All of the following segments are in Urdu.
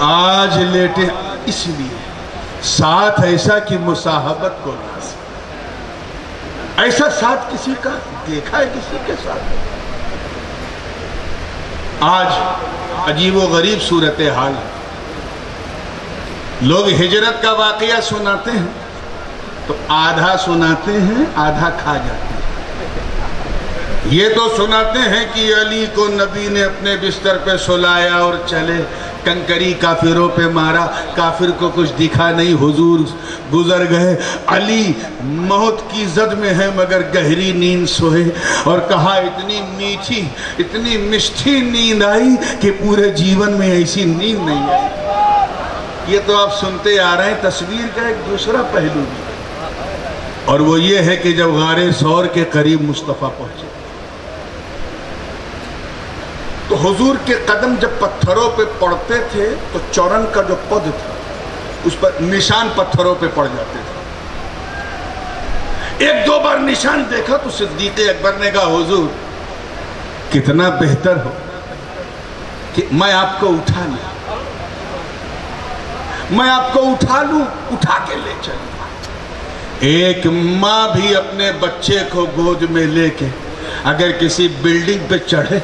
آج لیٹے اس لیے ساتھ ایسا کہ مصاحبت کو ناز، ایسا ساتھ کسی کا دیکھا ہے کسی کے ساتھ؟ آج عجیب و غریب صورتحال ہے، لوگ ہجرت کا واقعہ سناتے ہیں تو آدھا سناتے ہیں آدھا کھا جاتے ہیں۔ یہ تو سناتے ہیں کہ علی کو نبی نے اپنے بستر پہ سلایا اور چلے، کنکری کافروں پہ مارا، کافر کو کچھ دکھا نہیں، حضور گزر گئے، علی موت کی زد میں ہے مگر گہری نیند سوئے، اور کہا اتنی میٹھی اتنی مشٹھی نیند آئی کہ پورے جیون میں ایسی نیند نہیں آئی۔ یہ تو آپ سنتے آ رہے ہیں، تصویر کا ایک دوسرا پہلو بھی، اور وہ یہ ہے کہ جب غار ثور کے قریب مصطفیٰ پہنچے تو حضور کے قدم جب پتھروں پہ پڑتے تھے تو چورن کا جو پد تھا اس پر نشان پتھروں پہ پڑ جاتے تھے۔ ایک دو بار نشان دیکھا تو صدیق اکبر نے کہا حضور کتنا بہتر ہو کہ میں آپ کو اٹھا لوں، میں آپ کو اٹھا لوں، اٹھا کے لے چلوں۔ ایک ماں بھی اپنے بچے کو گود میں لے کے اگر کسی بلڈنگ پہ چڑھے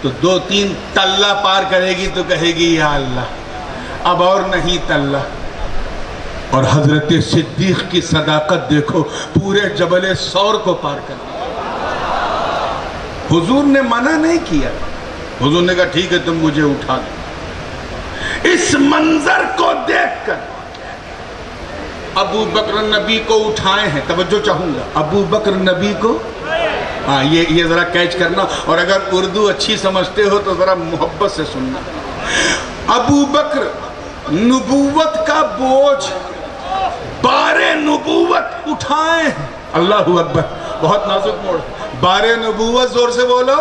تو 2-3 تلہ پار کرے گی تو کہے گی یا اللہ اب اور نہیں تلہ، اور حضرت صدیق کی صداقت دیکھو، پورے جبل ثور کو پار کر دیا۔ حضور نے منع نہیں کیا، حضور نے کہا ٹھیک ہے تم مجھے اٹھا دو۔ اس منظر کو دیکھ کر ابو بکر نبی کو اٹھائے ہیں، توجہ چاہوں گا، ابو بکر نبی کو، ہاں یہ ذرا کیچ کرنا، اور اگر اردو اچھی سمجھتے ہو تو ذرا محبت سے سننا۔ ابو بکر نبوت کا بوجھ، بار نبوت اٹھائے ہیں، اللہ اکبر، بہت نازک موڑ، بار نبوت زور سے بولو،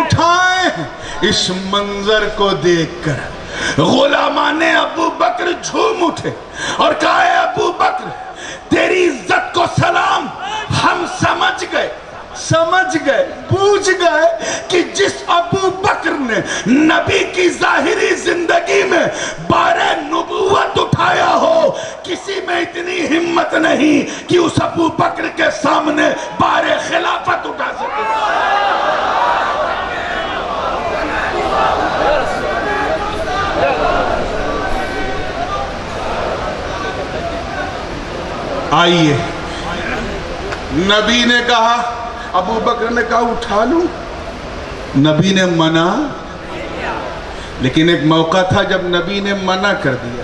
اٹھائے ہیں۔ اس منظر کو دیکھ کر غلامان ابو بکر جھوم اٹھے اور کہا اے ابو بکر تیری عزت کو سلام، ہم سمجھ گئے بوجھ گئے کہ جس ابو بکر نے نبی کی ظاہری زندگی میں بار نبوت اٹھایا ہو، کسی میں اتنی ہمت نہیں کہ اس ابو بکر کے سامنے بار خلافت اٹھا سکے۔ آئیے، نبی نے کہا، ابو بکر نے کہا اٹھا لوں، نبی نے منع، لیکن ایک موقع تھا جب نبی نے منع کر دیا،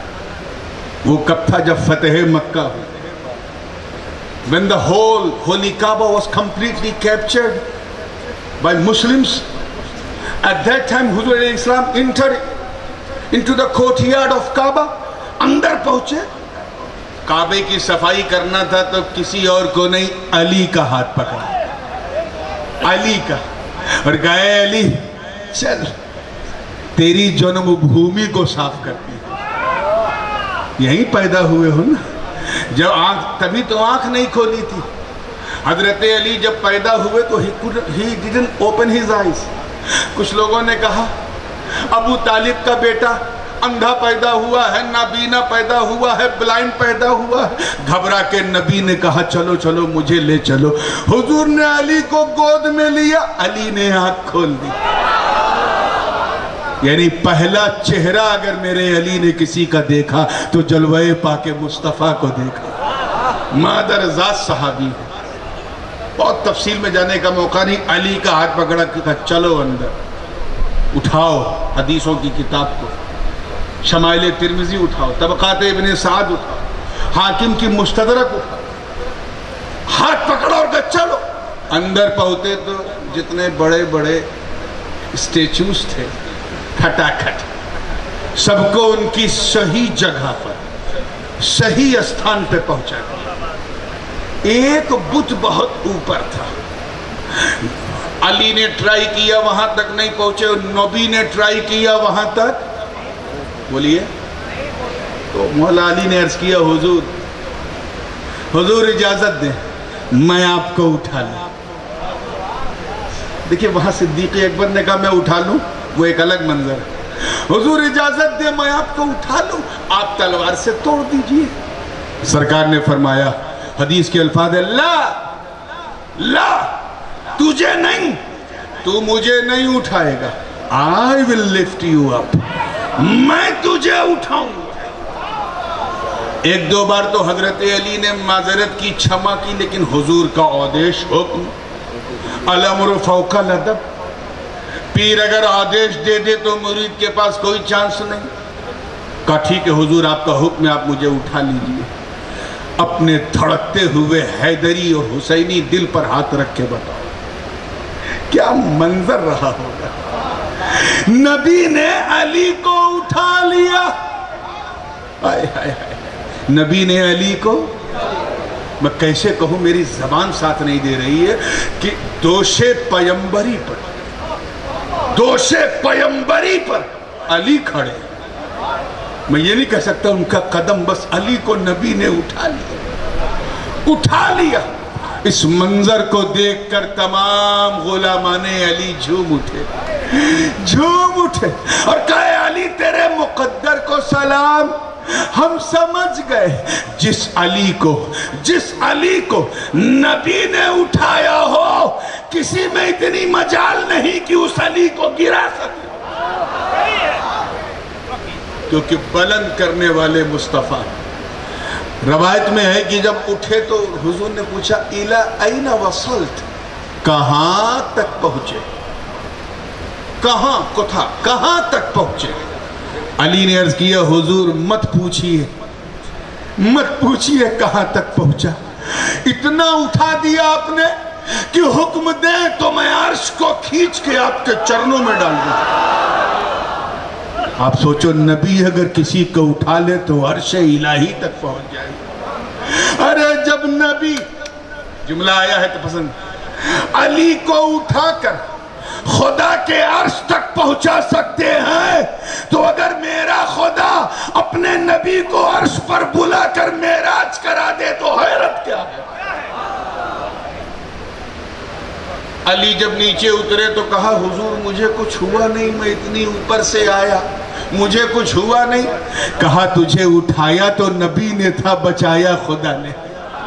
وہ کب تھا؟ جب فتح مکہ ہوئی، when the whole holy Kaaba was completely captured by Muslims. At that time Huzur alayhi salam entered into the courtyard of Kaaba، اندر پہنچے، کعبے کی صفائی کرنا تھا تو کسی اور کو نہیں، علی کا ہاتھ پکڑا، علی کا، اور کہا اے علی چل تیری جنم بھومی کو صاف کرتی ہے، یہیں پیدا ہوئے ہو نا، جب تبھی تو آنکھ نہیں کھولی تھی۔ حضرت علی جب پیدا ہوئے تو he didn't open his eyes۔ کچھ لوگوں نے کہا ابو طالب کا بیٹا اندھا پیدا ہوا ہے، نابینا پیدا ہوا ہے، بلائنڈ پیدا ہوا ہے، گھبرا کے نبی نے کہا چلو چلو مجھے لے چلو، حضور نے علی کو گود میں لیا، علی نے آنکھ کھول دی۔ یعنی پہلا چہرہ اگر میرے علی نے کسی کا دیکھا تو جلوہ پاک مصطفیٰ کو دیکھا، مادر ذات صحابی ہے، بہت تفصیل میں جانے کا موقع نہیں، علی کا ہاتھ پکڑا کہ چلو اندر، اٹھاؤ حدیثوں کی کتاب کو، شمائل ترمذی اٹھاؤ، طبقات ابن سعد اٹھاؤ، حاکم کی مستدرک اٹھاؤ، ہاتھ پکڑا اور کہا چلو۔ اندر پہنچے تو جتنے بڑے بڑے اسٹیچوز تھے کھٹا کھٹ، سب کو ان کی صحیح جگہ پر صحیح استھان پہ پہنچا دیا۔ ایک بت بہت اوپر تھا، علی نے ٹرائی کیا وہاں تک نہیں پہنچے، نبی نے ٹرائی کیا وہاں تک، بولیے، تو مولا علی نے عرض کیا حضور اجازت دیں میں آپ کو اٹھا لوں۔ دیکھیں وہاں صدیق اکبر نے کہا میں اٹھا لوں، وہ ایک الگ منظر ہے، حضور اجازت دے میں آپ کو اٹھا لوں، آپ تلوار سے توڑ دیجئے۔ سرکار نے فرمایا، حدیث کے الفاظ ہے، لا لا، تجھے نہیں، تو مجھے نہیں اٹھائے گا، I will lift you up، میں تجھے اٹھاؤں گا۔ ایک دو بار تو حضرت علی نے معذرت کی، چھما کی، لیکن حضور کا آدیش، حکم، الامر فوق الادب، پیر اگر آدیش دے دے تو مرید کے پاس کوئی چانس نہیں۔ کہا ٹھیک ہے حضور، آپ کا حکم ہے، آپ مجھے اٹھا لیجئے۔ اپنے دھڑکتے ہوئے حیدری اور حسینی دل پر ہاتھ رکھ کے بتاؤ کیا منظر رہا ہوگا۔ نبی نے علی کو اٹھا لیا، آئے آئے آئے، نبی نے علی کو، میں کیسے کہوں، میری زبان ساتھ نہیں دے رہی ہے کہ دوش پیمبری پر، دوش پیمبری پر علی کھڑے، میں یہ نہیں کہہ سکتا ان کا قدم، بس علی کو نبی نے اٹھا لیا، اٹھا لیا۔ اس منظر کو دیکھ کر تمام غلامان علی جھوم اٹھے، جھوم اٹھے اور کہے علی تیرے مقدر کو سلام، ہم سمجھ گئے جس علی کو نبی نے اٹھایا ہو، کسی میں اتنی مجال نہیں کہ اس علی کو گرا سکے، کیونکہ بلند کرنے والے مصطفیٰ۔ روایت میں ہے کہ جب اٹھے تو حضور نے پوچھا اِلَا أَيْنَ وَصَلْتَ، کہاں تک پہنچے، کہاں تک پہنچے۔ علی نے عرض کیا حضور مت پوچھئے کہاں تک پہنچا، اتنا اٹھا دیا آپ نے کہ حکم دیں تو میں عرش کو کھینچ کے آپ کے چرنوں میں ڈال دوں۔ آپ سوچو نبی اگر کسی کو اٹھا لے تو عرش الہی تک پہنچ جائے۔ ارے جب نبی، جملہ آیا ہے تو پسند، علی کو اٹھا کر خدا کے عرش تک پہنچا سکتے ہیں تو اگر میرا خدا اپنے نبی کو عرش پر بلا کر معراج کرا دے تو حیرت کیا ہے۔ علی جب نیچے اترے تو کہا حضور مجھے کچھ ہوا نہیں، میں اتنی اوپر سے آیا، مجھے کچھ ہوا نہیں۔ کہا تجھے اٹھایا تو نبی نے تھا، بچایا خدا نے۔